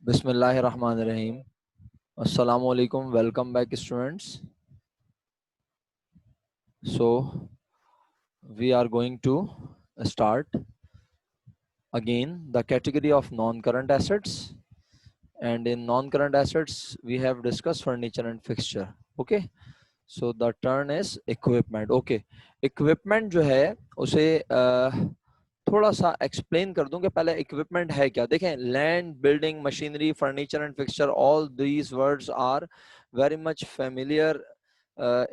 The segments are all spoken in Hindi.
बिस्मिल्लाहिर्रहमानिर्रहीम। अस्सलामु अलैकुम। Welcome back students. So we are going to start again the category of non-current assets, and in non-current assets we have discussed furniture and fixture. Okay, so the turn is equipment. Okay, equipment जो है उसे थोड़ा सा एक्सप्लेन कर दूं कि पहले इक्विपमेंट है क्या। देखें, land, building, machinery, furniture and fixture, all these words are very much familiar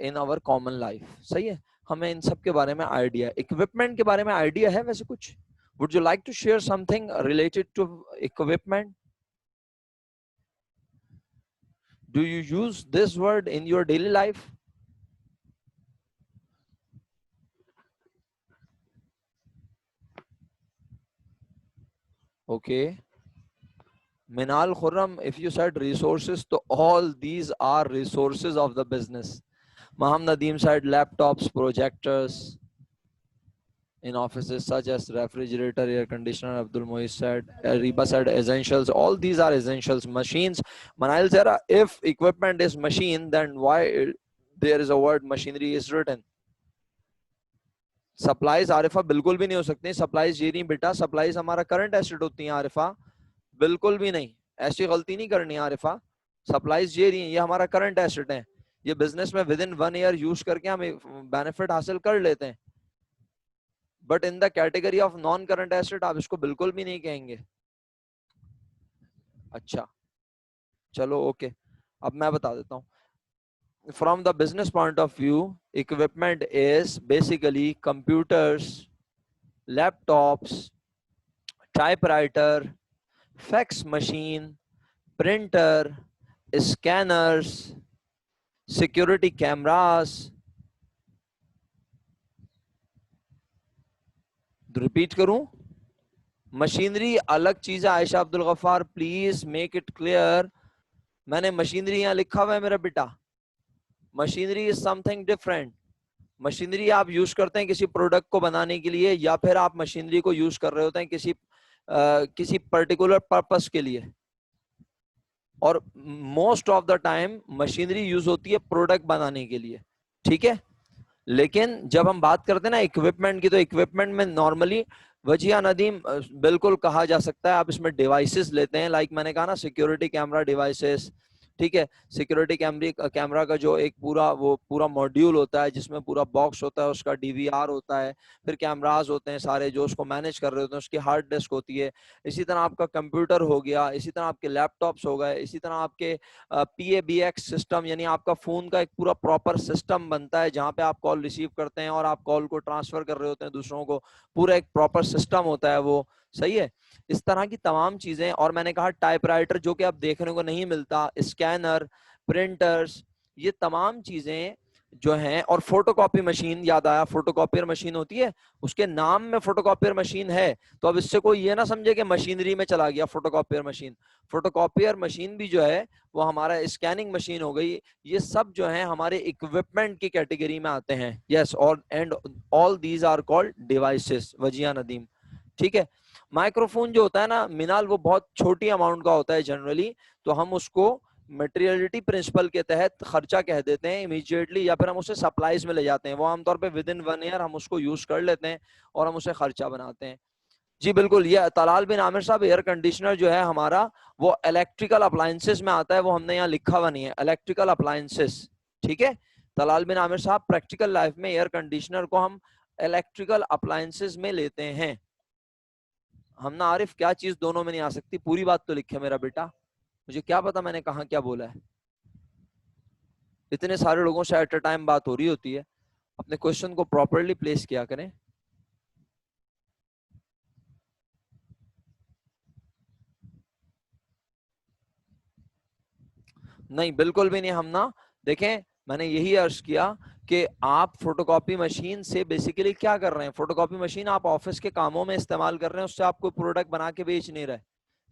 in our common life. सही है, हमें इन सब के बारे में आइडिया, इक्विपमेंट के बारे में आइडिया है वैसे कुछ। Would you like to share something related to equipment? Do you use this word in your daily life? Okay, Minal Khurram, if you said resources, so all these are resources of the business. Maham Nadeem said laptops, projectors in offices such as refrigerator, air conditioner. Abdul Moise said, Riba said essentials. All these are essentials. Machines. Manail said, if equipment is machine, then why there is a word machinery is written? Supplies Arifa बिल्कुल भी नहीं हो सकती। सप्लाईज ये नहीं बेटा, सप्लाईज हमारा करंट एसेट होती है आरिफा, बिल्कुल भी नहीं। ऐसी गलती नहीं करनी आरिफा। सप्लाईज ये नहीं, ये हमारा करंट एसेट है। ये बिजनेस में विद इन 1 ईयर यूज करके हम बेनिफिट हासिल कर लेते हैं, but in the category of non current asset आप इसको बिल्कुल भी नहीं कहेंगे। अच्छा चलो ओके, अब मैं बता देता हूँ। From the business point of view, equipment is basically computers, laptops, typewriter, fax machine, printer, scanners, security cameras. Repeat करूं? मशीनरी अलग चीज है। Ayesha Abdul Gaffar, please make it clear. मैंने मशीनरी यहां लिखा हुआ है मेरा बेटा। Machinery is something different. Machinery आप यूज करते हैं किसी प्रोडक्ट को बनाने के लिए, या फिर आप मशीनरी को यूज कर रहे होते हैं किसी पर्टिकुलर पर्पस के लिए। और most of the time machinery use होती है प्रोडक्ट बनाने के लिए, ठीक है। लेकिन जब हम बात करते हैं ना इक्विपमेंट की, तो इक्विपमेंट में नॉर्मली वजिया नदीम बिल्कुल कहा जा सकता है। आप इसमें डिवाइसेस लेते हैं, लाइक मैंने कहा ना, सिक्योरिटी कैमरा डिवाइसेस, ठीक है। सिक्योरिटी कैमरा का जो एक पूरा मॉड्यूल होता है, जिसमें पूरा बॉक्स होता है, उसका डीवीआर होता है, फिर कैमरास होते हैं सारे जो उसको मैनेज कर रहे होते हैं, उसकी हार्ड डिस्क होती है। इसी तरह आपका कंप्यूटर हो गया, इसी तरह आपके लैपटॉप्स हो गए, इसी तरह आपके PABX सिस्टम, यानी आपका फोन का एक पूरा प्रॉपर सिस्टम बनता है जहां पे आप कॉल रिसीव करते हैं और आप कॉल को ट्रांसफर कर रहे होते हैं दूसरों को। पूरा एक प्रॉपर सिस्टम होता है वो, सही है। इस तरह की तमाम चीजें। और मैंने कहा टाइपराइटर, जो कि अब देखने को नहीं मिलता, स्कैनर, प्रिंटर्स, ये तमाम चीजें जो हैं। और फोटोकॉपी मशीन, याद आया, फोटोकॉपियर मशीन होती है, उसके नाम में फोटोकॉपियर मशीन है। तो अब इससे कोई ये ना समझे कि मशीनरी में चला गया फोटोकॉपियर मशीन। फोटोकॉपियर मशीन भी जो है वो हमारा स्कैनिंग मशीन हो गई। ये सब जो है हमारे इक्विपमेंट की कैटेगरी में आते हैं। यस, और and all these are called devices. Wajiya Nadeem, ठीक है। माइक्रोफोन जो होता है ना मिनाल, वो बहुत छोटी अमाउंट का होता है जनरली, तो हम उसको मटेरियलिटी प्रिंसिपल के तहत खर्चा कह देते हैं इमीडिएटली, या फिर हम उसे सप्लाईज में ले जाते हैं। वो आमतौर पे विद इन 1 ईयर हम उसको यूज कर लेते हैं और हम उसे खर्चा बनाते हैं। जी बिल्कुल, ये तलाल बिन आमिर साहब, एयर कंडीशनर जो है हमारा, वो इलेक्ट्रिकल अप्लायंसेस में आता है। वो हमने यहाँ लिखा हुआ नहीं है, इलेक्ट्रिकल अप्लायंसेस, ठीक है। तलाल बिन आमिर साहब, प्रैक्टिकल लाइफ में एयर कंडीशनर को हम इलेक्ट्रिकल अप्लायंसेस में लेते हैं। हम ना आरिफ, क्या चीज दोनों में नहीं आ सकती? पूरी बात तो लिखे मेरा बेटा, मुझे क्या पता मैंने कहा क्या बोला है। इतने सारे लोगों से एट अ टाइम बात हो रही होती है, अपने क्वेश्चन को प्रॉपरली प्लेस किया करें। नहीं, बिल्कुल भी नहीं। हम ना, देखें, मैंने यही अर्ज किया कि आप फोटोकॉपी मशीन से बेसिकली क्या कर रहे हैं। फोटोकॉपी मशीन आप ऑफिस के कामों में इस्तेमाल कर रहे हैं, उससे आप कोई प्रोडक्ट बना के बेच नहीं रहे,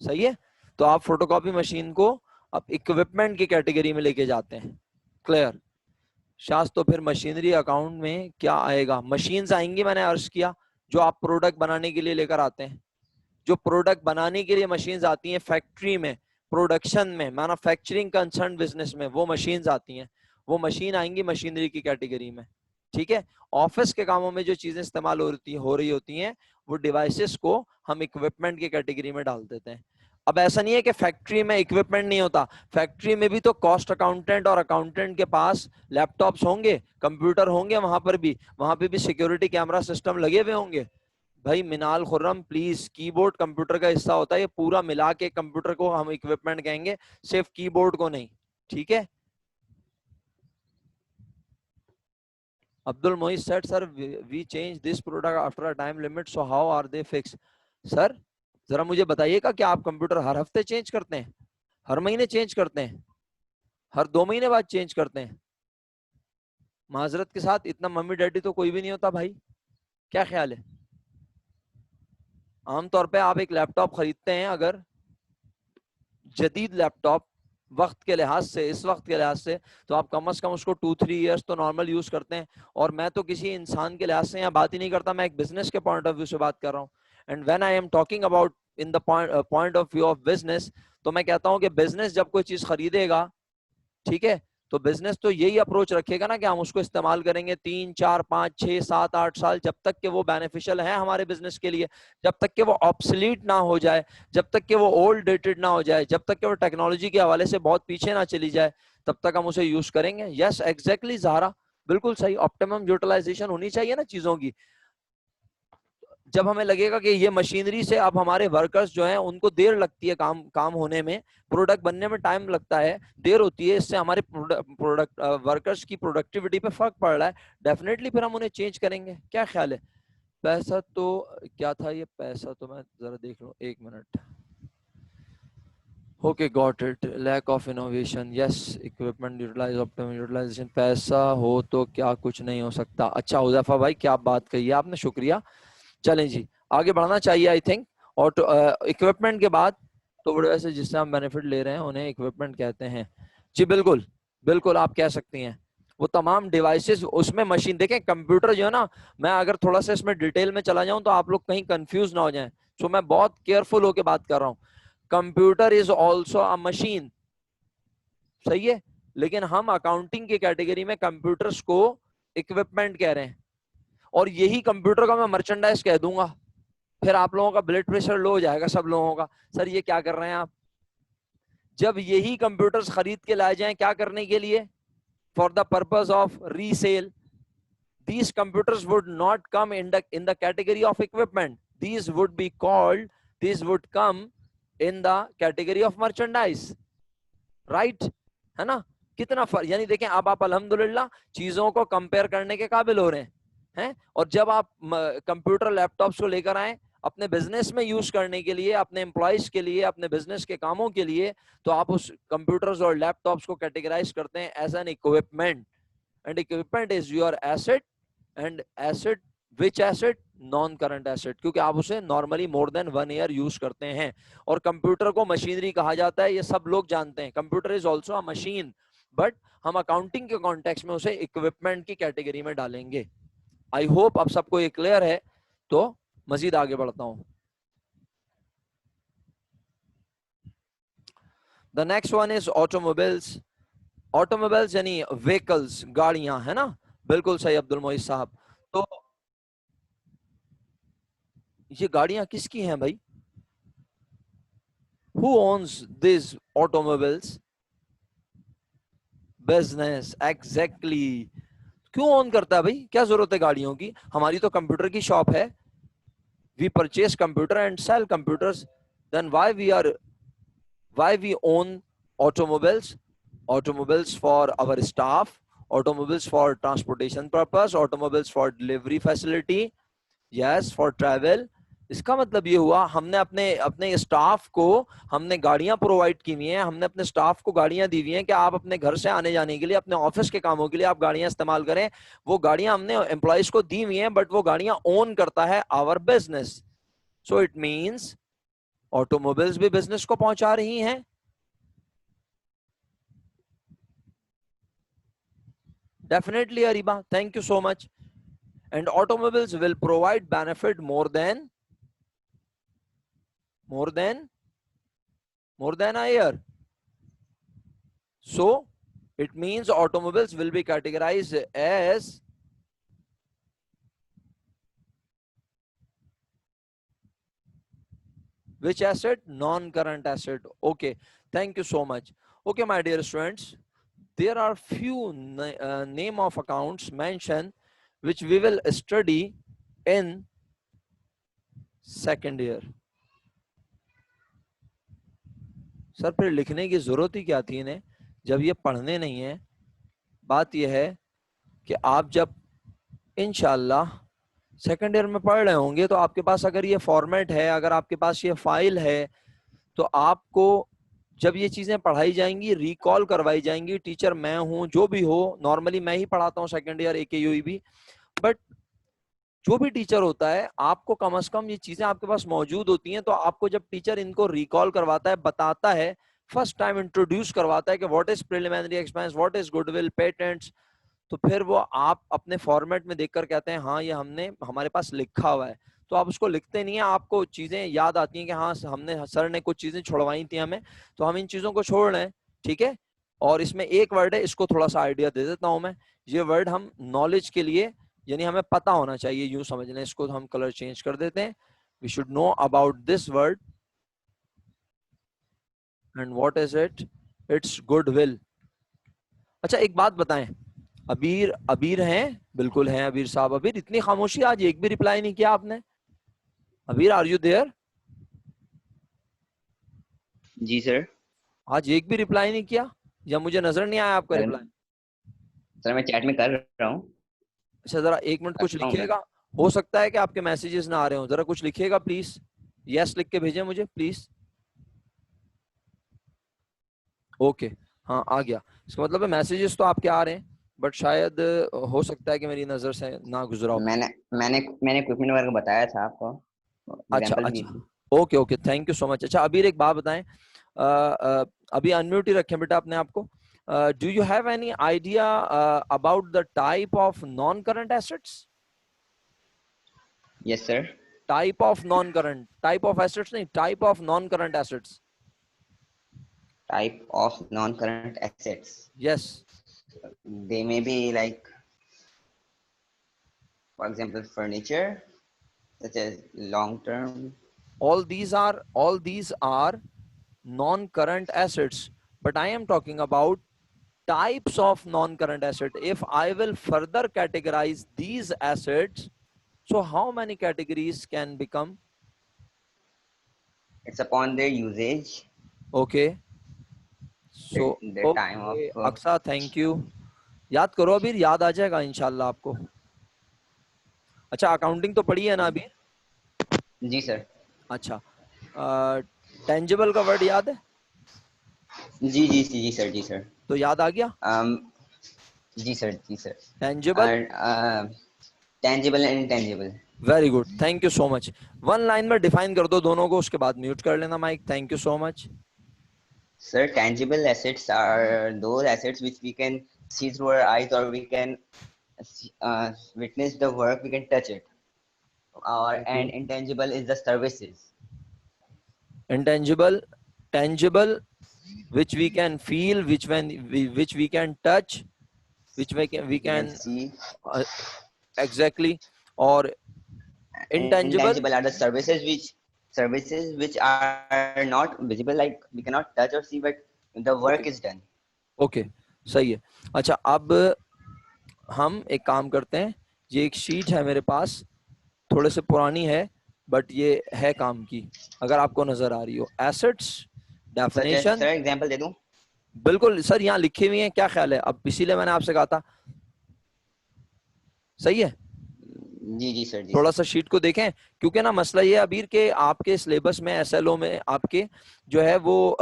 सही है। तो आप फोटोकॉपी मशीन को अब इक्विपमेंट की कैटेगरी में लेके जाते हैं। क्लियर शास? तो फिर मशीनरी अकाउंट में क्या आएगा? मशीन्स आएंगी, मैंने अर्ज किया, जो आप प्रोडक्ट बनाने के लिए लेकर आते हैं। जो प्रोडक्ट बनाने के लिए मशीन्स आती हैं फैक्ट्री में, प्रोडक्शन में, मैन्युफैक्चरिंग कंसर्न बिजनेस में वो मशीन्स आती हैं, वो मशीन आएंगी मशीनरी की कैटेगरी में, ठीक है। ऑफिस के कामों में जो चीजें इस्तेमाल हो रही होती हैं वो डिवाइसेस को हम इक्विपमेंट की कैटेगरी में डाल देते हैं। अब ऐसा नहीं है कि फैक्ट्री में इक्विपमेंट नहीं होता, फैक्ट्री में भी तो कॉस्ट अकाउंटेंट और अकाउंटेंट के पास लैपटॉप्स होंगे, कंप्यूटर होंगे, वहां पे भी सिक्योरिटी कैमरा सिस्टम लगे हुए होंगे। भाई मिनाल खुर्रम प्लीज, कीबोर्ड कंप्यूटर का हिस्सा होता है, ये पूरा मिला के कंप्यूटर को हम इक्विपमेंट कहेंगे, सिर्फ कीबोर्ड को नहीं, ठीक है। Abdul Moiz said, sir, we change this product after a time limit, so how are they fixed? Sir जरा मुझे बताइएगा कि आप कंप्यूटर हर हफ्ते चेंज करते हैं, हर महीने चेंज करते हैं, हर 2 महीने बाद चेंज करते हैं? माजरत के साथ इतना मम्मी डैडी तो कोई भी नहीं होता भाई, क्या ख्याल है? आमतौर पे आप एक लैपटॉप खरीदते हैं, अगर जदीद लैपटॉप वक्त के लिहाज से, इस वक्त के लिहाज से, तो आप कम से कम उसको 2-3 इयर्स तो नॉर्मल यूज करते हैं। और मैं तो किसी इंसान के लिहाज से यहाँ बात ही नहीं करता, मैं एक बिजनेस के पॉइंट ऑफ व्यू से बात कर रहा हूँ। And when I am talking about in the point of view of business, तो मैं कहता हूँ कि बिजनेस जब कोई चीज खरीदेगा, ठीक है, तो बिजनेस तो यही अप्रोच रखेगा ना कि हम उसको इस्तेमाल करेंगे 3, 4, 5, 6, 7, 8 साल, जब तक कि वो बेनिफिशियल है हमारे बिजनेस के लिए, जब तक कि वो ऑब्सलीट ना हो जाए, जब तक कि वो ओल्ड डेटेड ना हो जाए, जब तक कि वो टेक्नोलॉजी के हवाले से बहुत पीछे ना चली जाए, तब तक हम उसे यूज करेंगे। यस एग्जैक्टली ज़हरा, बिल्कुल सही, ऑप्टिमम यूटिलाइजेशन होनी चाहिए ना चीजों की। जब हमें लगेगा कि ये मशीनरी से अब हमारे वर्कर्स जो हैं उनको देर लगती है काम होने में, प्रोडक्ट बनने में टाइम लगता है, देर होती है, इससे हमारे प्रोडक्ट वर्कर्स की प्रोडक्टिविटी पे फर्क पड़ रहा है, डेफिनेटली फिर हम उन्हें चेंज करेंगे। क्या ख्याल है? पैसा तो क्या था ये, पैसा तो मैं जरा देख लूं, 1 मिनट। Okay got it, lack of innovation, yes, equipment utilise, optimum utilisation, पैसा हो तो क्या कुछ नहीं हो सकता। अच्छा हुज़ैफा भाई क्या बात कही है आपने, शुक्रिया। चलें जी, आगे बढ़ना चाहिए आई थिंक। और इक्विपमेंट के बाद तो बड़े वैसे जिससे हम बेनिफिट ले रहे हैं उन्हें इक्विपमेंट कहते हैं जी। बिल्कुल बिल्कुल आप कह सकती हैं, वो तमाम डिवाइसेस उसमें मशीन, देखें कंप्यूटर जो है ना, मैं अगर थोड़ा सा इसमें डिटेल में चला जाऊं तो आप लोग कहीं कंफ्यूज ना हो जाएं, तो मैं बहुत केयरफुल होकर बात कर रहा हूं। Computer is also a machine, सही है, लेकिन हम अकाउंटिंग की कैटेगरी में कंप्यूटर्स को इक्विपमेंट कह रहे हैं, और यही कंप्यूटर का मैं मर्चेंडाइज कह दूंगा, फिर आप लोगों का ब्लड प्रेशर लो हो जाएगा सब लोगों का, सर ये क्या कर रहे हैं आप। जब यही कंप्यूटर्स खरीद के लाए जाएं, क्या करने के लिए, for the purpose of resale, these computers would not come in the category of equipment, these would come in the category of merchandise, right? है ना? कितना फर्क, यानी देखें अब आप अल्हम्दुलिल्लाह चीजों को कंपेयर करने के काबिल हो रहे हैं। और जब आप कंप्यूटर लैपटॉप्स को लेकर आए अपने बिजनेस में यूज करने के लिए, अपने एम्प्लॉइज के लिए, अपने बिजनेस के कामों के लिए, तो आप उस कंप्यूटर्स और लैपटॉप्स को कैटेगराइज करते हैं as an equipment, and equipment is your asset, and asset, which asset, non current asset, क्योंकि आप उसे normally more than 1 year use करते हैं। और कंप्यूटर को मशीनरी कहा जाता है, ये सब लोग जानते हैं, computer is also a machine, but हम अकाउंटिंग के कॉन्टेक्स्ट में उसे इक्विपमेंट की कैटेगरी में डालेंगे। आई होप अब सबको ये क्लियर है, तो मजीद आगे बढ़ता हूं। The next one is automobiles. Automobiles यानी व्हीकल्स, गाड़ियां, है ना? बिल्कुल सही अब्दुल मोइज साहब। तो ये गाड़ियां किसकी हैं भाई? Who owns these automobiles? Business, exactly. क्यों ओन करता है भाई, क्या जरूरत है गाड़ियों की? हमारी तो कंप्यूटर की शॉप है, we purchase computer and sell computers, then why we own automobiles? Automobiles for our staff, automobiles for transportation purpose, automobiles for delivery facility, yes, for travel। इसका मतलब ये हुआ हमने अपने अपने स्टाफ को हमने गाड़ियां प्रोवाइड की हुई हैं, हमने अपने स्टाफ को गाड़ियां दी हुई हैं कि आप अपने घर से आने जाने के लिए, अपने ऑफिस के कामों के लिए आप गाड़ियां इस्तेमाल करें। वो गाड़ियां हमने एम्प्लॉइज को दी हुई हैं, बट वो गाड़ियां ओन करता है our business. So it means automobiles भी बिजनेस को पहुंचा रही हैं। Definitely Areeba, thank you so much. And automobiles will provide benefit more than more than a year. So it means automobiles will be categorized as which asset? Non-current asset. Okay, thank you so much. Okay, my dear students, there are few name of accounts mentioned which we will study in second year. Sir फिर लिखने की जरूरत ही क्या थी इन्हें जब ये पढ़ने नहीं है। बात यह है कि आप जब इंशाल्लाह सेकंड ईयर में पढ़ रहे होंगे तो आपके पास अगर ये फॉर्मेट है, अगर आपके पास ये फाइल है, तो आपको जब ये चीजें पढ़ाई जाएंगी, रिकॉल करवाई जाएंगी, टीचर मैं हूं, जो भी हो, नॉर्मली मैं ही पढ़ाता हूँ सेकंड ईयर AKUE भी, बट जो भी टीचर होता है आपको कम से कम ये चीजें आपके पास मौजूद होती हैं। तो आपको जब टीचर इनको रिकॉल करवाता है, बताता है, फर्स्ट टाइम इंट्रोड्यूस करवाता है कि what is preliminary expense, what is goodwill, patents, तो फिर वो आप अपने फॉर्मेट में देखकर कहते हैं हाँ ये हमने हमारे पास लिखा हुआ है। तो आप उसको लिखते नहीं है, आपको चीजें याद आती हैं कि हाँ हमने सर ने कुछ चीजें छुड़वाई थी हमें, तो हम इन चीजों को छोड़ रहे हैं, ठीक है। और इसमें एक वर्ड है, इसको थोड़ा सा आइडिया दे देता हूं मैं। ये वर्ड हम नॉलेज के लिए, यानी हमें पता होना चाहिए, यूं समझ लें, इसको हम कलर चेंज कर देते हैं। We should know about this word and what is it, it's goodwill. अच्छा एक बात बताएं, अबीर, अबीर हैं? बिल्कुल हैं अबीर साहब। अबीर इतनी खामोशी, आज एक भी रिप्लाई नहीं किया आपने। Abeer are you there? जी सर। आज एक भी रिप्लाई नहीं किया, या मुझे नजर नहीं आया आपका रिप्लाई? सर मैं चैट में कर रहा हूँ। अच्छा जरा एक मिनट कुछ करता हूँ मैं। लिखिएगा, हो सकता है कि आपके मैसेजेस ना आ रहे हो, जरा कुछ लिखिएगा प्लीज, यस लिख के भेजें मुझे प्लीज। ओके, हाँ आ गया, इसका मतलब है मैसेजेस तो आपके आ रहे हैं, बट शायद हो सकता है कि मेरी नजर से ना गुजरा हो। मैंने मैंने मैंने इक्विपमेंट वगैरह बताया था आपको, अच्छा एग्जांपल दी अच्छा, थी। Okay okay, thank you so much. अच्छा अबीर एक बात बताएं, अभी अनम्यूट ही रखें बेटा अपने आप को। Do you have any idea about the type of non current assets? Yes sir. Type of non current, type of assets नहीं, type of non current assets. Type of non current assets, yes, they may be like for example furniture such as long term. all these are non current assets, but I am talking about types of non current asset. If I will further categorize these assets, so how many categories can become? It's upon their usages, Okay, so the time okay off. Aqsa, thank you. याद करो अभी, याद आ जाएगा इंशाल्लाह आपको। अच्छा अकाउंटिंग तो पढ़ी है ना अभी? जी सर। अच्छा, टेंजिबल का वर्ड याद है? जी जी जी जी सर, जी सर। तो याद आ गया जी सर, जी sir. Tangible. Tangible and intangible. Very good, thank you so much. One line में डिफाइन कर दो दोनों को, उसके बाद म्यूट कर लेना mic. Thank you so much. Sir, tangible assets are those assets which we can see through our eyes, or we can witness the work, we can touch it. And Okay. intangible is the services. Intangible, tangible, which we can feel, which we can touch, which we We can can see. uh, exactly, or And intangible. intangible are the services which are not visible, like we cannot touch or see, but the work Okay, is done. okay, सही है। अच्छा अब हम एक काम करते हैं, ये एक शीट है मेरे पास, थोड़े से पुरानी है, बट ये है काम की, अगर आपको नजर आ रही हो। Assets Such as definition, sir example दे दूं? बिल्कुल सर यहाँ लिखे हुए हैं, क्या ख्याल है? अब इसीलिए मैंने आपसे कहा था, सही है। जी जी सर, जी थोड़ा सर। सा शीट को देखें, क्योंकि ना मसला ये अबीर के आपके सिलेबस में SLO में आपके जो है वो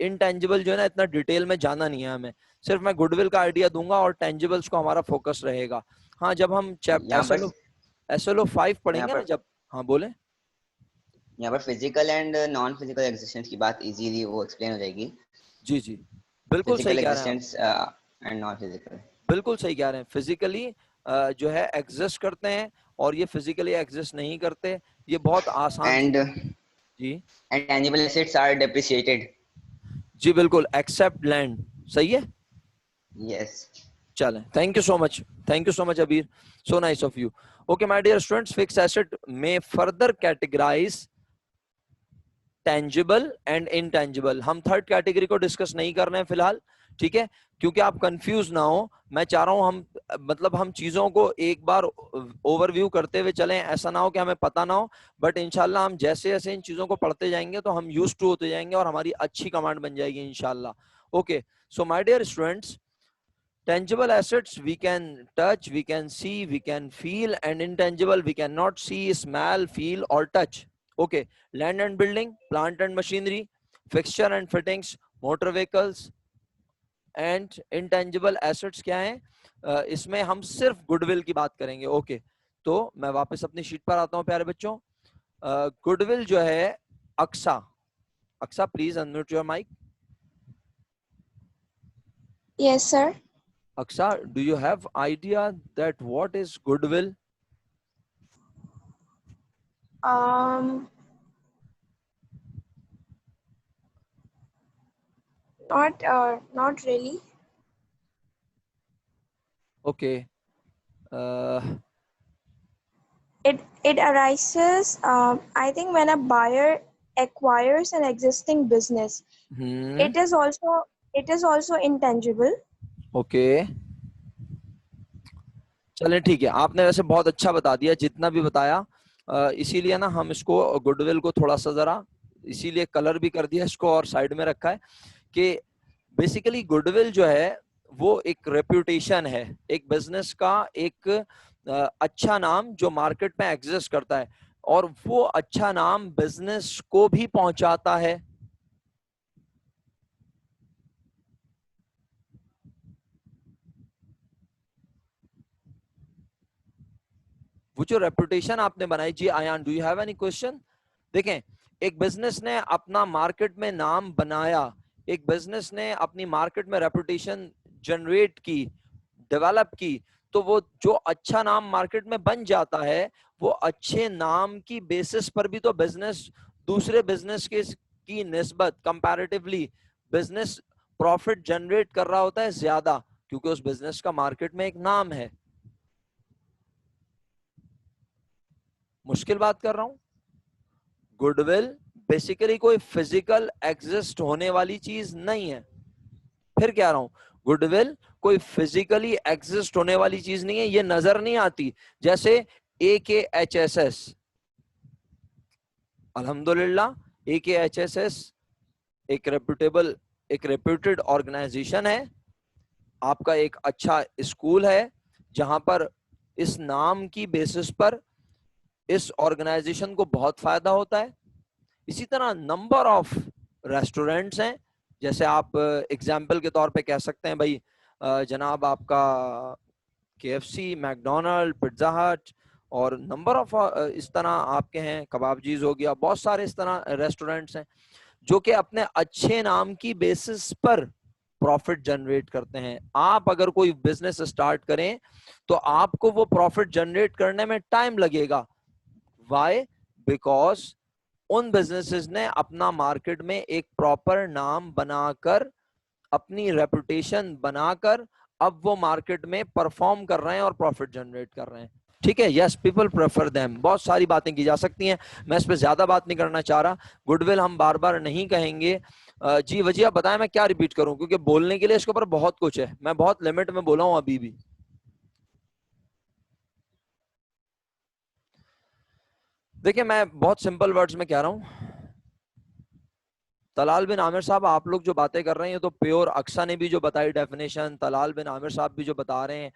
इनटेंजिबल जो है ना इतना डिटेल में जाना नहीं है हमें, सिर्फ मैं गुडविल का आइडिया दूंगा और टेंजिबल्स को हमारा फोकस रहेगा। हाँ जब हम यहाँ पर SLO 5 यहाँ पढ़ेंगे ना पर जब, हाँ बोले। यहाँ पर physical and non physical existence की बात इजीली वो एक्सप्लेन हो जाएगी। जी जी, बिल्कुल सही फिजिकल कह रहे हैं आप, एग्जिस्टेंस एंड नॉन फिजिकल। बिल्कुल सही कह रहे हैं। फिजिकली जो है एग्जिस्ट करते हैं और ये फिजिकली एग्जिस्ट नहीं करते, ये बहुत आसान सी एंड बात है। जी and tangible assets are depreciated. जी बिल्कुल, एक्सेप्ट लैंड, सही है। Yes. चलें, thank you so much Abir, so nice of you. Okay my dear students, fix asset में further categorise tangible and intangible. हम थर्ड कैटेगरी को डिस्कस नहीं कर रहे हैं फिलहाल, ठीक है, क्योंकि आप कंफ्यूज ना हो। मैं चाह रहा हूं हम चीजों को एक बार ओवरव्यू करते हुए चलें, ऐसा ना हो कि हमें पता ना हो। बट इंशाल्लाह हम जैसे जैसे इन चीजों को पढ़ते जाएंगे तो हम यूज टू होते जाएंगे और हमारी अच्छी कमांड बन जाएगी इंशाल्लाह। Okay, so my dear students, tangible assets we can touch, we can see, we can feel, and intangible we cannot see, smell, feel or touch. Okay, land and building, plant and machinery, fixture and fittings, motor vehicles, and intangible assets क्या है? इसमें हम सिर्फ गुडविल की बात करेंगे। ओके, तो मैं वापस अपनी शीट पर आता हूं प्यारे बच्चों। गुडविल जो है, Aqsa, Aqsa please unmute your mic. Yes, sir. Aksa, do you have idea that what is goodwill? Um, not really. Okay. It arises, I think, when a buyer acquires an existing business. It is also intangible. Okay. चलें ठीक है, आपने वैसे बहुत अच्छा बता दिया जितना भी बताया। इसीलिए ना हम इसको गुडविल को थोड़ा सा जरा इसीलिए कलर भी कर दिया इसको और साइड में रखा है कि बेसिकली गुडविल जो है वो एक रेप्यूटेशन है, एक बिजनेस का एक अच्छा नाम जो मार्केट में एग्जिस्ट करता है और वो अच्छा नाम बिजनेस को भी पहुंचाता है। वो जो रेपुटेशन आपने बनाई, जी Ayan, do you have any question? देखें, एक बिजनेस ने अपना मार्केट में नाम बनाया, एक बिजनेस ने अपनी मार्केट में रेपुटेशन जनरेट की, डेवलप की, तो वो जो अच्छा नाम मार्केट में बन जाता है, वो अच्छे नाम की बेसिस पर भी तो बिजनेस दूसरे बिजनेस के की निस्बत कंपैरेटिवली बिजनेस प्रॉफिट जनरेट कर रहा होता है ज्यादा, क्योंकि उस बिजनेस का मार्केट में एक नाम है। मुश्किल बात कर रहा हूं? गुडविल बेसिकली कोई फिजिकल एग्जिस्ट होने वाली चीज नहीं है। फिर कह रहा हूं, गुडविल कोई फिजिकली एग्जिस्ट होने वाली चीज नहीं है, ये नजर नहीं आती। जैसे AKHSS, अल्हम्दुलिल्लाह AKHSS एक रेप्यूटेड ऑर्गेनाइजेशन है, आपका एक अच्छा स्कूल है जहां पर इस नाम की बेसिस पर इस ऑर्गेनाइजेशन को बहुत फायदा होता है। इसी तरह नंबर ऑफ रेस्टोरेंट्स हैं, जैसे आप एग्जाम्पल के तौर पे कह सकते हैं भाई जनाब आपका KFC, मैकडोनल्ड, पिज्जा हट और नंबर ऑफ इस तरह आपके हैं, कबाबजीज हो गया, बहुत सारे इस तरह रेस्टोरेंट्स हैं जो कि अपने अच्छे नाम की बेसिस पर प्रॉफिट जनरेट करते हैं। आप अगर कोई बिजनेस स्टार्ट करें तो आपको वो प्रॉफिट जनरेट करने में टाइम लगेगा। व्हाई? बिकॉज उन बिजनेसेस ने अपना मार्केट में एक प्रॉपर नाम बनाकर, अपनी रेपुटेशन बनाकर अब वो मार्केट में परफॉर्म कर रहे हैं और प्रॉफिट जनरेट कर रहे हैं। ठीक है, यस, पीपल प्रेफर देम। बहुत सारी बातें की जा सकती हैं, मैं इस पे ज्यादा बात नहीं करना चाह रहा। गुडविल हम बार बार नहीं कहेंगे। जी वजिया बताएं मैं क्या रिपीट करूं, क्योंकि बोलने के लिए इसके ऊपर बहुत कुछ है, मैं बहुत लिमिट में बोला हूं अभी भी। देखिए मैं बहुत सिंपल वर्ड्स में कह रहा हूं, तलाल बिन आमिर साहब आप लोग जो बातें कर रहे हैं तो प्योर, अक्सा ने भी जो बताई डेफिनेशन, तलाल बिन आमिर साहब भी जो बता रहे हैं,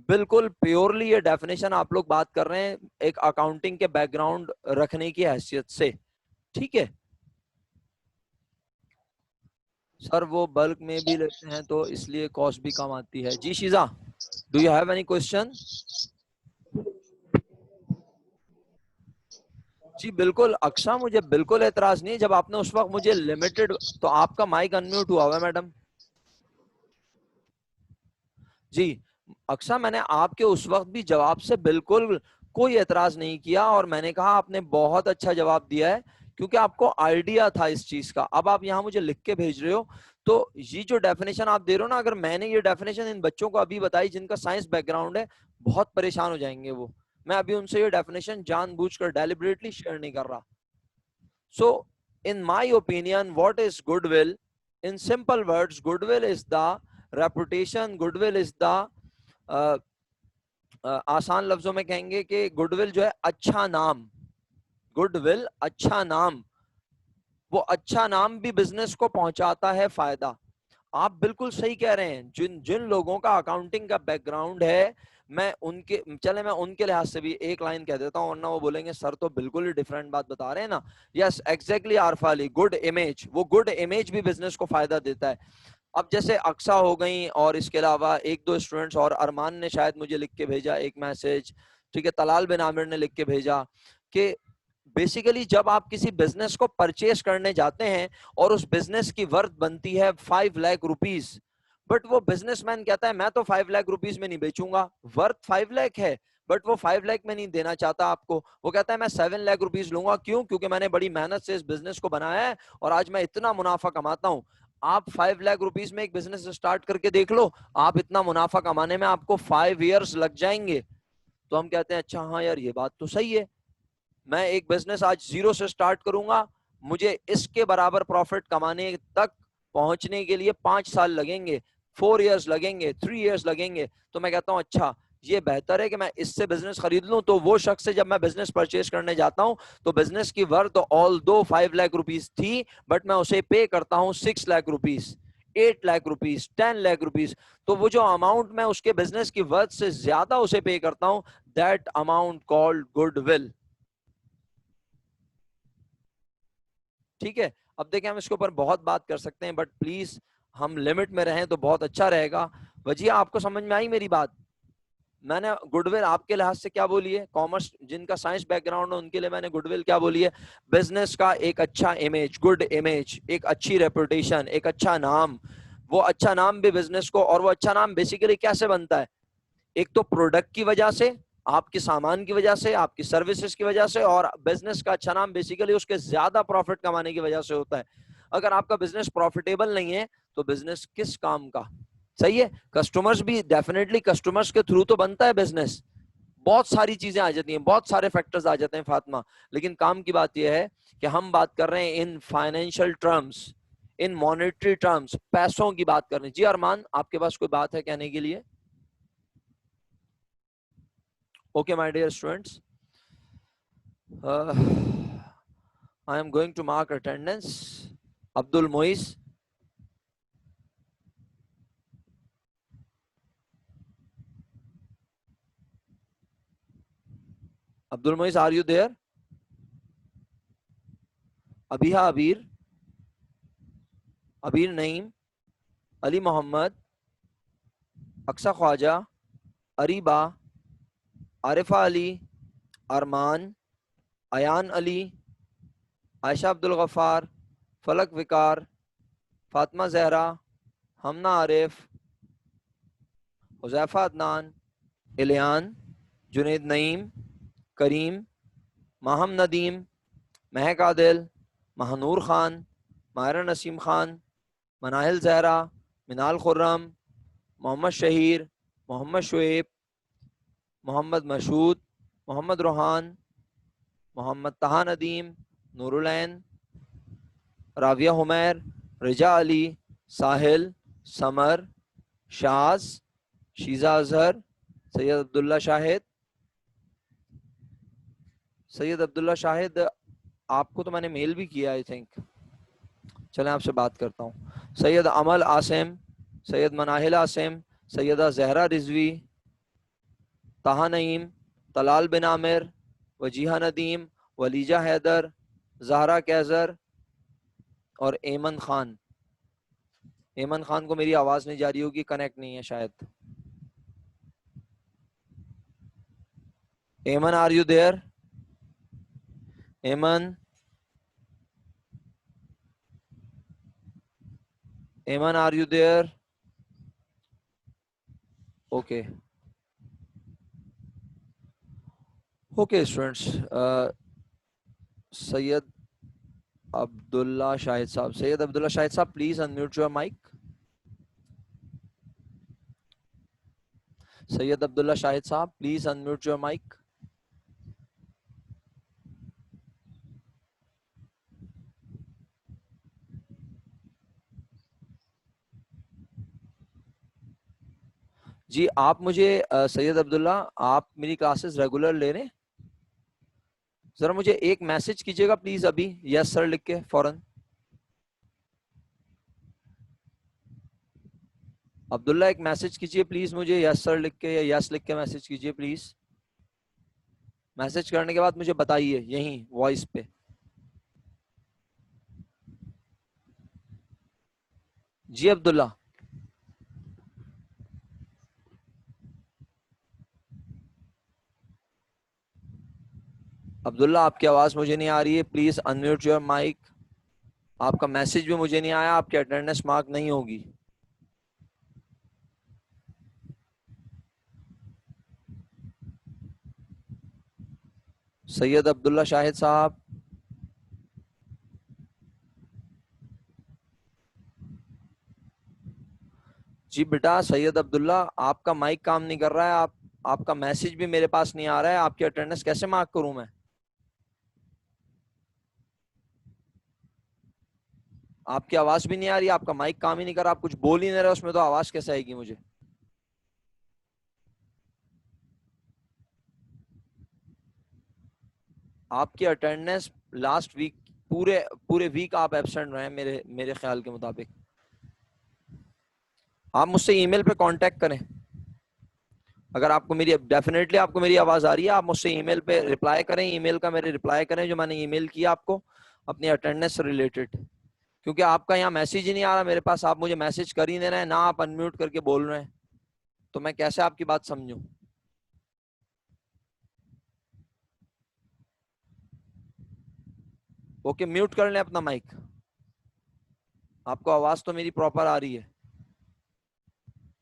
बिल्कुल प्योरली ये डेफिनेशन आप लोग बात कर रहे हैं एक अकाउंटिंग के बैकग्राउंड रखने की हैसियत से। ठीक है सर, वो बल्क में भी लेते हैं तो इसलिए कॉस्ट भी कम आती है। जी Sheeja, do you have any question? जी बिल्कुल अक्सा, मुझे बिल्कुल एतराज नहीं है। जब आपने उस वक्त मुझे लिमिटेड, तो आपका माइक अनम्यूट हुआ है मैडम जी। अक्सा, मैंने आपके उस वक्त भी जवाब से बिल्कुल कोई एतराज नहीं किया और मैंने कहा आपने बहुत अच्छा जवाब दिया है, क्योंकि आपको आइडिया था इस चीज का। अब आप यहाँ मुझे लिख के भेज रहे हो, तो ये जो डेफिनेशन आप दे रहे हो ना, अगर मैंने ये डेफिनेशन इन बच्चों को अभी बताई जिनका साइंस बैकग्राउंड है, बहुत परेशान हो जाएंगे वो। मैं अभी उनसे ये डेफिनेशन जानबूझकर डेलिबरेटली शेयर नहीं कर रहा। So, in my opinion, what is goodwill? In simple words, goodwill is the reputation, goodwill is the आसान लफ्जों में कहेंगे कि गुडविल जो है अच्छा नाम, गुडविल अच्छा नाम, वो अच्छा नाम भी बिजनेस को पहुंचाता है फायदा। आप बिल्कुल सही कह रहे हैं। जिन जिन लोगों का अकाउंटिंग का बैकग्राउंड है, मैं उनके लिहाज से भी एक लाइन कह देता हूं, वरना वो बोलेंगे सर तो बिल्कुल ही डिफरेंट बात बता रहे हैं ना। Yes exactly Arfa Ali, good image, वो गुड इमेज भी बिजनेस को फायदा देता है। अब जैसे अक्सा हो गई, और इसके अलावा एक दो स्टूडेंट्स, और अरमान ने शायद मुझे लिख के भेजा एक मैसेज, ठीक है, तलाल बिन आमिर ने लिख के भेजा कि बेसिकली जब आप किसी बिजनेस को परचेस करने जाते हैं और उस बिजनेस की वर्थ बनती है 5 लाख रुपीस, बट वो बिजनेसमैन कहता है मैं तो 5 लाख रुपीस में नहीं बेचूंगा, वर्थ 5 लाख है, बट वो 5 लाख में नहीं देना चाहता आपको। वो कहता है मैं 7 लाख रुपीस लूंगा। क्यों? क्योंकि मैंने बड़ी मेहनत से इस बिजनेस को बनाया है और आज मैं इतना मुनाफा कमाता हूं। आप 5 लाख रुपीस में एक बिजनेस स्टार्ट करके देख लो, आप इतना मुनाफा कमाने में आपको 5 इयर्स लग जाएंगे। तो हम कहते हैं अच्छा हाँ यार ये बात तो सही है, मैं एक बिजनेस आज जीरो से स्टार्ट करूंगा, मुझे इसके बराबर प्रॉफिट कमाने तक पहुंचने के लिए 5 साल लगेंगे, 4 इयर्स लगेंगे, 3 इयर्स लगेंगे। तो मैं कहता हूं अच्छा ये बेहतर है कि मैं इससे बिजनेस खरीद लूं। तो वो शख्स से जब मैं बिजनेस परचेज करने जाता हूं तो बिजनेस की वर्थ ऑल दो 5 लाख रुपीस थी, बट मैं उसे पे करता हूं 6 lakh rupees, 8 lakh rupees, 10 lakh rupees. तो वो जो अमाउंट मैं उसके बिजनेस की वर्थ से ज्यादा उसे पे करता हूं, दैट अमाउंट कॉल्ड गुडविल। ठीक है, अब देखिए हम इसके ऊपर बहुत बात कर सकते हैं, बट प्लीज हम लिमिट में रहें तो बहुत अच्छा रहेगा। वजिया आपको समझ में आई मेरी बात? मैंने गुडविल आपके लिहाज से क्या बोली है? कॉमर्स जिनका साइंस बैकग्राउंड है उनके लिए मैंने गुडविल क्या बोली है? बिजनेस का एक अच्छा इमेज, गुड इमेज, एक अच्छी रेपुटेशन, एक अच्छा नाम। वो अच्छा नाम भी बिजनेस को, और वो अच्छा नाम बेसिकली कैसे बनता है? एक तो प्रोडक्ट की वजह से, आपके सामान की वजह से, आपकी सर्विसेज की वजह से, और बिजनेस का अच्छा नाम बेसिकली उसके ज्यादा प्रॉफिट कमाने की वजह से होता है। अगर आपका बिजनेस प्रॉफिटेबल नहीं है तो बिजनेस किस काम का? सही है, कस्टमर्स भी डेफिनेटली, कस्टमर्स के थ्रू तो बनता है बिजनेस। बहुत सारी चीजें आ जाती हैं, बहुत सारे फैक्टर्स आ जाते हैं फातिमा, लेकिन काम की बात यह है कि हम बात कर रहे हैं in financial terms, in monetary terms, पैसों की बात कर रहे हैं। जी अरमान, आपके पास कोई बात है कहने के लिए? Okay, my dear students, I am going to mark attendance. Abdul Mois. Abdul Mois, are you there? Abiha Abir. Abir Naeem. Ali Muhammad. Aksa Khwaja. Ariba. Arifa Ali. Arman. Ayan Ali. Aisha Abdul Ghaffar. Falak Vikar. Fatma Zahra. Hamna Arif. Huzaifa Adnan. Ilyan. Junaid Naeem. Kareem. Maham Nadeem. महक आदिल, महानूर खान, मायरा नसीम खान, मनाहिल जहरा, मिनाल खुर्रम, मोहम्मद शहीर, मोहम्मद शुएब, मोहम्मद मशहूद, मोहम्मद रोहान, मोहम्मद तहा नदीम, नूरुलैन, राविया हुमैर, रिजा अली, साहिल, समर, शाज, शीजा अजहर, सैयद अब्दुल्ला शाहिद। सैयद अब्दुल्ला शाहिद, आपको तो मैंने मेल भी किया आई थिंक, चलें आपसे बात करता हूँ। सैयद अमल आसिम, सैयद मनाहिल आसिम, सैयदा जहरा रिजवी, ताहा नईम, तलाल बिन आमिर, वजीहा नदीम, वलीजा हैदर, जहरा कैजर और एमन खान। एमन खान को मेरी आवाज नहीं जा रही होगी, कनेक्ट नहीं है शायद। एमन, are you there? Aiman, Aiman, are you there? Okay okay students, Syed Abdullah Shahid Sahab, Syed Abdullah Shahid Sahab, please unmute your mic. Syed Abdullah Shahid Sahab, please unmute your mic. जी आप मुझे सैयद अब्दुल्ला, आप मेरी क्लासेस रेगुलर ले रहे हैं? जरा मुझे एक मैसेज कीजिएगा प्लीज अभी, यस सर लिख के फौरन। अब्दुल्ला एक मैसेज कीजिए प्लीज मुझे, यस सर लिख के या यस लिख के मैसेज कीजिए प्लीज। मैसेज करने के बाद मुझे बताइए यहीं वॉइस पे। जी अब्दुल्ला। अब्दुल्ला आपकी आवाज मुझे नहीं आ रही है, प्लीज अनम्यूट योर माइक। आपका मैसेज भी मुझे नहीं आया, आपकी अटेंडेंस मार्क नहीं होगी। सैयद अब्दुल्ला शाहिद साहब, जी बेटा सैयद अब्दुल्ला, आपका माइक काम नहीं कर रहा है, आपका मैसेज भी मेरे पास नहीं आ रहा है, आपकी अटेंडेंस कैसे मार्क करूं मैं? आपकी आवाज भी नहीं आ रही, आपका माइक काम ही नहीं कर रहा, आप कुछ बोल ही नहीं रहे, उसमें तो आवाज कैसे आएगी मुझे? आपकी अटेंडेंस लास्ट वीक, पूरे पूरे वीक आप एब्सेंट रहे हैं मेरे मेरे ख्याल के मुताबिक। आप मुझसे ईमेल पे कांटेक्ट करें, अगर आपको मेरी, डेफिनेटली आपको मेरी आवाज आ रही है, आप मुझसे ईमेल पे रिप्लाई करें, ईमेल का मेरे रिप्लाई करें जो मैंने ईमेल किया आपको अपनी अटेंडेंस से रिलेटेड, क्योंकि आपका यहाँ मैसेज ही नहीं आ रहा मेरे पास, आप मुझे मैसेज कर ही दे रहे हैं ना, आप अनम्यूट करके बोल रहे हैं, तो मैं कैसे आपकी बात समझूं? ओके, म्यूट कर लें अपना माइक। आपको आवाज तो मेरी प्रॉपर आ रही है?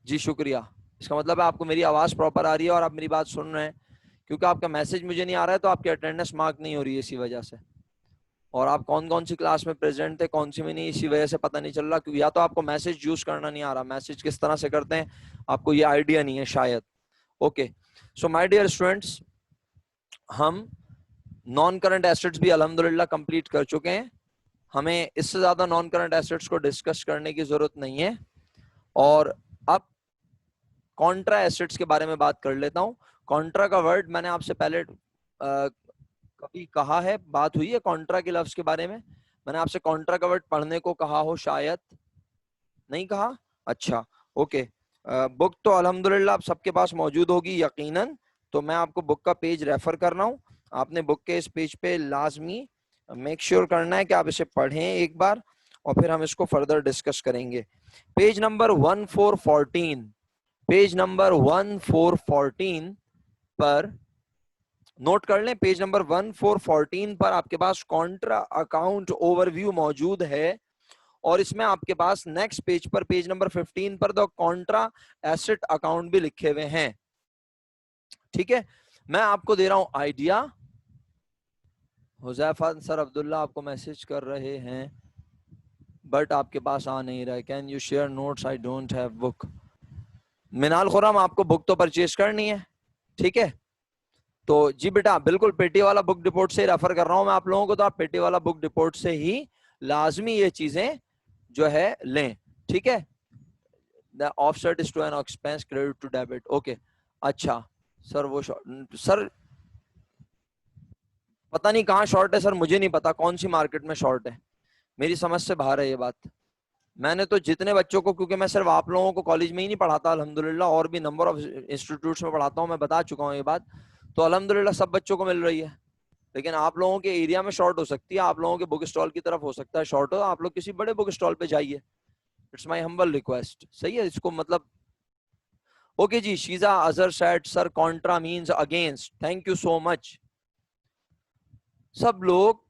जी शुक्रिया, इसका मतलब है आपको मेरी आवाज प्रॉपर आ रही है और आप मेरी बात सुन रहे हैं, क्योंकि आपका मैसेज मुझे नहीं आ रहा है तो आपकी अटेंडेंस मार्क नहीं हो रही है इसी वजह से। और आप कौन कौन सी क्लास में प्रेजेंट थे, कौन सी में नहीं, इसी वजह से पता नहीं चल रहा, क्योंकि या तो आपको मैसेज यूज करना नहीं आ रहा, मैसेज किस तरह से करते हैं आपको ये आइडिया नहीं है शायद। Okay, so my dear students, हम नॉन करंट एसेट्स भी अल्हम्दुलिल्लाह कंप्लीट कर चुके हैं, हमें इससे ज्यादा नॉन करंट एसेट्स को डिस्कस करने की जरूरत नहीं है। और अब कॉन्ट्रा एसेट्स के बारे में बात कर लेता हूं। कॉन्ट्रा का वर्ड मैंने आपसे पहले कभी कहा है, बात हुई है कॉन्ट्रा के लफ्ज के बारे में? मैंने आपसे कॉन्ट्रा का वर्ड पढ़ने को कहा हो, शायद नहीं कहा। अच्छा ओके, बुक तो अल्हम्दुलिल्लाह आप सबके पास मौजूद होगी यकीनन, तो मैं आपको बुक का पेज रेफर कर रहा हूँ। आपने बुक के इस पेज पे लाजमी मेक श्योर करना है कि आप इसे पढ़ें एक बार, और फिर हम इसको फर्दर डिस्कस करेंगे। पेज नंबर 1414, पेज नंबर 1414 पर नोट कर लें, पेज नंबर 1414 पर आपके पास कॉन्ट्रा अकाउंट ओवरव्यू मौजूद है, और इसमें आपके पास नेक्स्ट पेज पर, पेज नंबर 15 पर द कॉन्ट्रा एसेट अकाउंट भी लिखे हुए हैं। ठीक है, मैं आपको दे रहा हूं आइडिया। हुजैफा सर अब्दुल्ला आपको मैसेज कर रहे हैं बट आपके पास आ नहीं रहा है, can you share notes, I don't have book. Minal Khurram आपको बुक तो परचेज करनी है, ठीक है? तो जी बेटा बिल्कुल पेटी वाला बुक डिपोट से रेफर कर रहा हूं मैं आप लोगों को, तो आप पेटी वाला बुक डिपोट से ही लाजमी ये चीजें जो है लें, ठीक है? The offset is to an expense credit to debit. Okay, अच्छा सर वो सर पता नहीं कहाँ शॉर्ट है सर, मुझे नहीं पता कौन सी मार्केट में शॉर्ट है, मेरी समझ से बाहर है ये बात। मैंने तो जितने बच्चों को, क्योंकि मैं सिर्फ आप लोगों को कॉलेज में ही नहीं पढ़ाता अल्हम्दुलिल्लाह, और भी नंबर ऑफ इंस्टीट्यूट्स में पढ़ाता हूँ, मैं बता चुका हूँ ये बात, तो अल्हम्दुलिल्लाह सब बच्चों को मिल रही है। लेकिन आप लोगों के एरिया में शॉर्ट हो सकती है, आप लोगों के बुक स्टॉल की तरफ हो सकता है शॉर्ट हो, आप लोग किसी बड़े बुक स्टॉल पे जाइए, इट्स माय हम्बल रिक्वेस्ट। सही है, इसको मतलब ओके जी। Sheeja Azhar said sir contra means against, thank you so much. सब लोग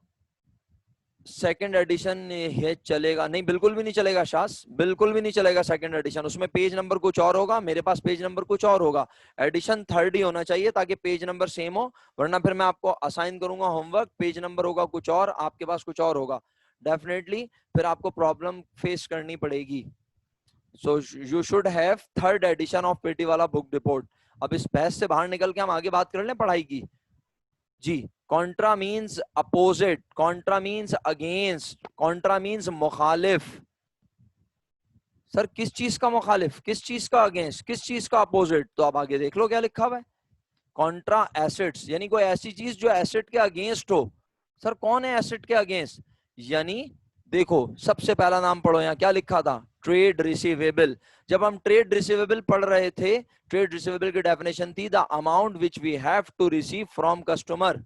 सेकंड एडिशन है चलेगा? नहीं बिल्कुल भी नहीं चलेगा शास, बिल्कुल भी नहीं चलेगा सेकंड एडिशन, उसमें पेज नंबर कुछ और होगा, मेरे पास पेज नंबर कुछ और होगा। एडिशन थर्ड ही होना चाहिए ताकि पेज नंबर सेम हो, वरना फिर मैं आपको असाइन करूंगा होमवर्क, पेज नंबर होगा कुछ और, आपके पास कुछ और होगा। डेफिनेटली फिर आपको प्रॉब्लम फेस करनी पड़ेगी। So you should have third edition of पेटी वाला बुक रिपोर्ट। अब इस बहस से बाहर निकल के हम आगे बात कर लें पढ़ाई की जी। Contra means opposite, contra means against, contra means मुखालिफ। सर किस चीज का मुखालिफ, किस चीज का अगेंस्ट, किस चीज का अपोजिट? तो आप आगे देख लो क्या लिखा हुआ है। कॉन्ट्रा एसेट्स यानी कोई ऐसी चीज जो एसेट के अगेंस्ट हो। सर कौन है एसेट के अगेंस्ट? यानी देखो सबसे पहला नाम पढ़ो, यहाँ क्या लिखा था? Trade receivable. जब हम ट्रेड रिसीवेबल पढ़ रहे थे, ट्रेड रिसीवेबल की डेफिनेशन थी the amount which we have to receive from customer.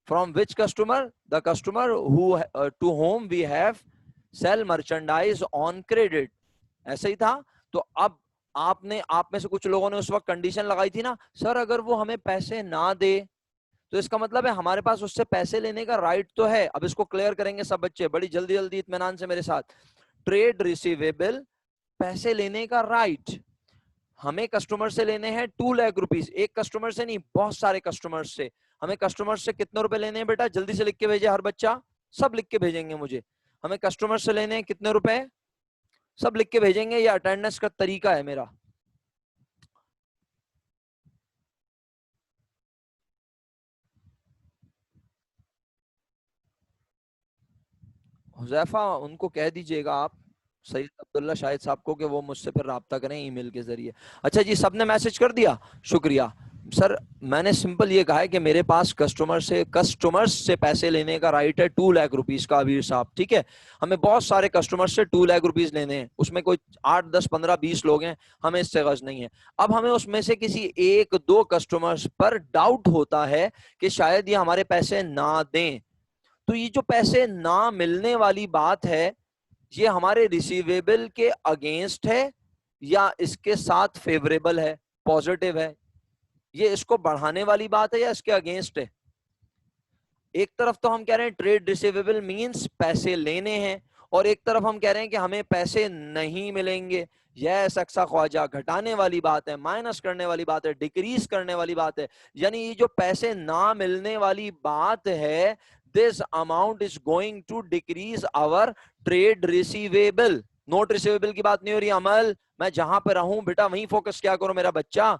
From which customer? The customer who to whom we have sell merchandise on credit. ऐसा ही था। तो अब आपने, आप में से कुछ लोगों ने उस वक्त कंडीशन लगाई थी ना, सर अगर वो हमें पैसे ना दे तो इसका मतलब है हमारे पास उससे पैसे लेने का राइट तो है। अब इसको क्लियर करेंगे सब बच्चे बड़ी जल्दी जल्दी इत्मीनान से मेरे साथ। ट्रेड रिसीवेबल, पैसे लेने का राइट। हमें कस्टमर से लेने हैं 2 लाख रुपीस। एक कस्टमर से नहीं, बहुत सारे कस्टमर से। हमें कस्टमर से कितने रुपए लेने हैं बेटा? जल्दी से लिख के भेजे हर बच्चा, सब लिख के भेजेंगे मुझे। हमें कस्टमर से लेने हैं कितने रुपए? सब लिख के भेजेंगे, ये अटेंडेंस का तरीका है मेरा। हुजैफा उनको कह दीजिएगा आप, सैयद अब्दुल्ला शाहिद साहब को, कि वो मुझसे फिर राब्ता करें ईमेल के जरिए। अच्छा जी, सबने मैसेज कर दिया, शुक्रिया। सर मैंने सिंपल ये कहा है कि मेरे पास कस्टमर्स से पैसे लेने का राइट है 2 लाख रुपीस का, अबीर साहब, ठीक है। हमें बहुत सारे कस्टमर्स से 2 लाख रुपीस लेने हैं, उसमें कोई 8, 10, 15, 20 लोग हैं, हमें इससे गज नहीं है। अब हमें उसमें से किसी 1-2 कस्टमर्स पर डाउट होता है कि शायद ये हमारे पैसे ना दें। तो ये जो पैसे ना मिलने वाली बात है, ये हमारे रिसीवेबल के अगेंस्ट है या इसके साथ फेवरेबल है, पॉजिटिव है? ये इसको बढ़ाने वाली बात है या इसके अगेंस्ट है? एक तरफ तो हम कह रहे हैं ट्रेड रिसीवेबल मींस पैसे लेने हैं, और एक तरफ हम कह रहे हैं कि हमें पैसे नहीं मिलेंगे। यह सक्सा ख्वाजा, घटाने वाली बात है, माइनस करने वाली बात है, डिक्रीज करने वाली बात है। यानी ये जो पैसे ना मिलने वाली बात है, this amount is going to decrease our trade receivable. Note receivable की बात नहीं हो रही अमल, मैं जहां पर रहूं बेटा वहीं फोकस क्या करो मेरा बच्चा।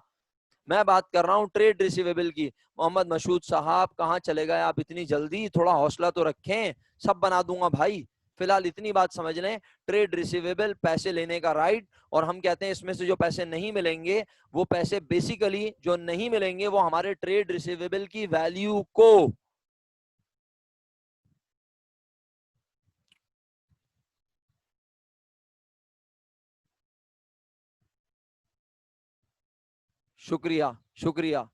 मैं बात कर रहा हूँ ट्रेड रिसीवेबल की। मोहम्मद मशहूद साहब कहाँ चले गए आप इतनी जल्दी? थोड़ा हौसला तो रखें, सब बना दूंगा भाई। फिलहाल इतनी बात समझ लें, ट्रेड रिसीवेबल पैसे लेने का राइट, और हम कहते हैं इसमें से जो पैसे नहीं मिलेंगे, वो पैसे बेसिकली जो नहीं मिलेंगे वो हमारे ट्रेड रिसीवेबल की वैल्यू को, शुक्रिया शुक्रिया।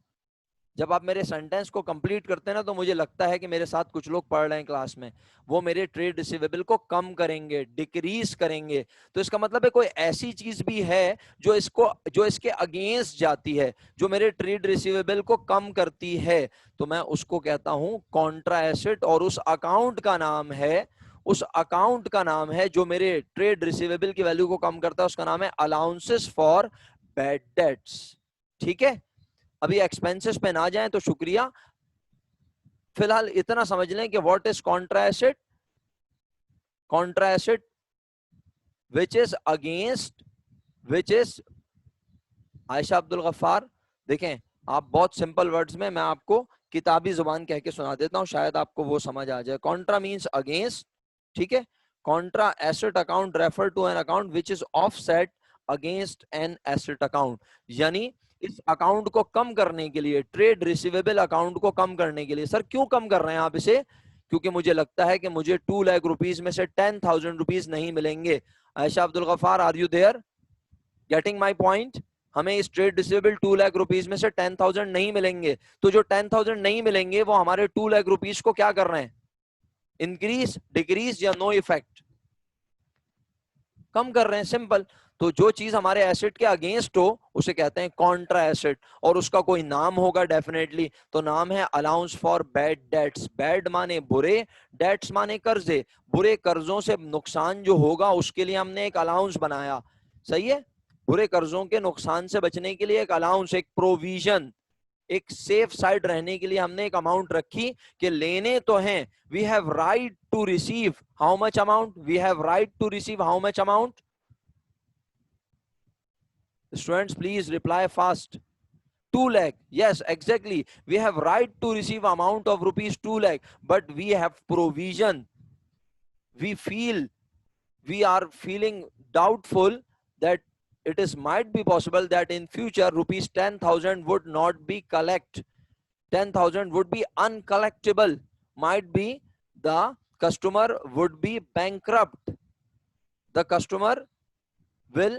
जब आप मेरे सेंटेंस को कंप्लीट करते हैं ना, तो मुझे लगता है कि मेरे साथ कुछ लोग पढ़ रहे हैं क्लास में, वो मेरे ट्रेड रिसीवेबल को कम करेंगे, डिक्रीज करेंगे। तो इसका मतलब है कोई ऐसी चीज भी है जो इसके अगेंस्ट जाती है, जो मेरे ट्रेड रिसीवेबल को कम करती है, तो मैं उसको कहता हूं कॉन्ट्रा एसेट। और उस अकाउंट का नाम है जो मेरे ट्रेड रिसीवेबल की वैल्यू को कम करता है, उसका नाम है अलाउंसेस फॉर बैड डेट्स। ठीक है, अभी एक्सपेंसेस पे ना जाएं तो शुक्रिया। फिलहाल इतना समझ लें कि what is contra asset? Contra asset which is against, which is, Ayesha Abdul Gaffar, देखें आप बहुत सिंपल वर्ड्स में मैं आपको किताबी जुबान कह के सुना देता हूं, शायद आपको वो समझ आ जाए। कॉन्ट्रा मीन्स अगेंस्ट, ठीक है। Contra asset account refer to an account which is offset against an asset account. यानी इस अकाउंट को कम करने के लिए, ट्रेड रिसीवेबल अकाउंट को कम करने के लिए। सर क्यों कम कर रहे हैं आप इसे? क्योंकि मुझे लगता है कि मुझे 2 लाख रुपीस में से 10,000 रुपीस नहीं मिलेंगे। Ayesha Abdul Gaffar, are you there? Getting my point? हमें इस ट्रेड रिसीवेबल 2 लाख रुपीस में से 10,000 नहीं मिलेंगे, तो जो 10,000 नहीं मिलेंगे वो हमारे 2 लाख रुपीस को क्या कर रहे हैं? इंक्रीज, डिक्रीज या नो इफेक्ट? कम कर रहे हैं, सिंपल। तो जो चीज हमारे एसेट के अगेंस्ट हो उसे कहते हैं कॉन्ट्रा एसेट, और उसका कोई नाम होगा डेफिनेटली, तो नाम है allowance for bad dates. Bad माने बुरे, डेट्स माने कर्जे। बुरे कर्जों से नुकसान जो होगा उसके लिए हमने एक अलाउंस बनाया, सही है। बुरे कर्जों के नुकसान से बचने के लिए एक अलाउंस, एक प्रोविजन, एक सेफ साइड रहने के लिए हमने एक अमाउंट रखी कि लेने तो हैं, we have right to receive how much amount, we have right to receive how much amount. Students, please reply fast. 2 lakh. Yes, exactly. We have right to receive amount of rupees 2 lakh, but we have provision. We are feeling doubtful that it is might be possible that in future rupees 10,000 would not be collect. 10,000 would be uncollectible. Might be the customer would be bankrupt. The customer will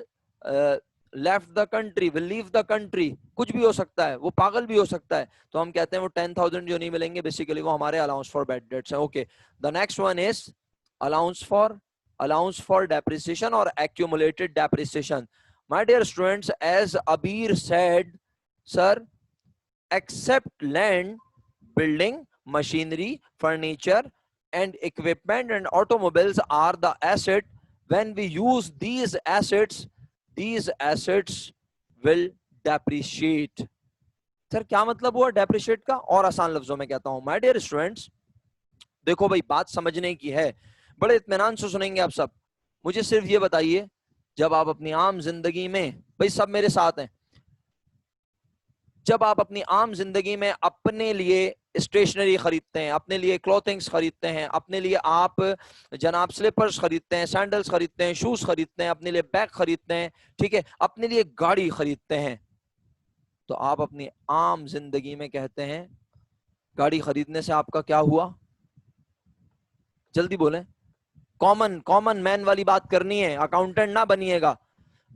left the country, will leave the country, कुछ भी हो सकता है, वो पागल भी हो सकता है. तो हम कहते हैं वो 10,000 जो नहीं मिलेंगे बेसिकली वो हमारे अलाउंस फॉर बैड डेट्स है. Okay, the next one is allowance for depreciation और accumulated depreciation. My dear students, as Abir said, sir, except land, building, machinery, furniture and equipment and automobiles are the asset. When we use these assets will depreciate. Sir क्या मतलब हुआ depreciate का? और आसान लफ्जों में कहता हूं, my dear students, देखो भाई बात समझने की है, बड़े इत्मीनान से सुनेंगे आप सब. मुझे सिर्फ ये बताइए, जब आप अपनी आम जिंदगी में, भाई सब मेरे साथ हैं, जब आप अपनी आम जिंदगी में अपने लिए स्टेशनरी खरीदते हैं, अपने लिए क्लॉथिंग्स खरीदते हैं, अपने लिए आप जनाब स्लीपर्स खरीदते हैं, सैंडल्स खरीदते हैं, शूज खरीदते हैं, अपने लिए बैग खरीदते हैं, ठीक है, अपने लिए गाड़ी खरीदते हैं, तो आप अपनी आम जिंदगी में कहते हैं गाड़ी खरीदने से आपका क्या हुआ? जल्दी बोलें. कॉमन मैन वाली बात करनी है, अकाउंटेंट ना बनिएगा.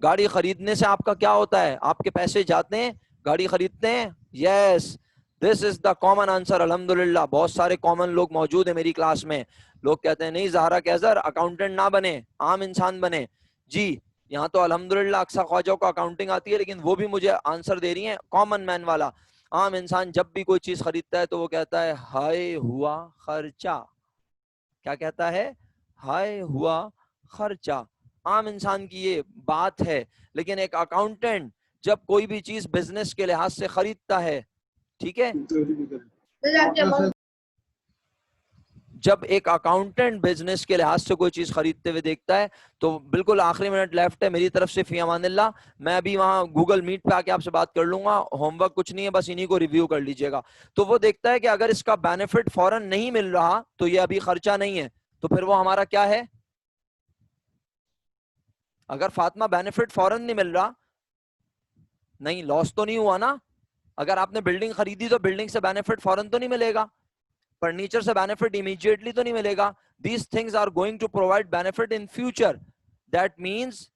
गाड़ी खरीदने से आपका क्या होता है? आपके पैसे जाते हैं, गाड़ी खरीदते हैं. Yes, this is the common answer. अल्हम्दुलिल्लाह बहुत सारे कॉमन लोग मौजूद है मेरी क्लास में. लोग कहते हैं नहीं ज़हरा कैसर अकाउंटेंट ना बने, आम इंसान बने. जी, यहाँ तो अल्हम्दुलिल्लाह अक्सा ख्वाजा को अकाउंटिंग आती है, लेकिन वो भी मुझे आंसर दे रही हैं कॉमन मैन वाला. आम इंसान जब भी कोई चीज खरीदता है तो वो कहता है हाय हुआ खर्चा. क्या कहता है? हाय हुआ खर्चा. आम इंसान की ये बात है. लेकिन एक अकाउंटेंट जब कोई भी चीज बिजनेस के लिहाज से खरीदता है, ठीक है, जब एक अकाउंटेंट बिजनेस के लिहाज से कोई चीज खरीदते हुए देखता है, तो बिल्कुल आखिरी मिनट लेफ्ट है मेरी तरफ से, फी अमानिल्लाह. मैं अभी वहां गूगल मीट पे आके आपसे बात कर लूंगा, होमवर्क कुछ नहीं है, बस इन्हीं को रिव्यू कर लीजिएगा. तो वो देखता है कि अगर इसका बेनिफिट फौरन नहीं मिल रहा तो ये अभी खर्चा नहीं है, तो फिर वो हमारा क्या है? अगर फातिमा बेनिफिट फौरन नहीं मिल रहा, नहीं लॉस तो नहीं हुआ ना. अगर आपने बिल्डिंग खरीदी तो बिल्डिंग से बेनिफिट फौरन तो नहीं मिलेगा, फर्नीचर से बेनिफिट इमीडिएटली तो नहीं मिलेगा. These things are going to provide benefit in future. That means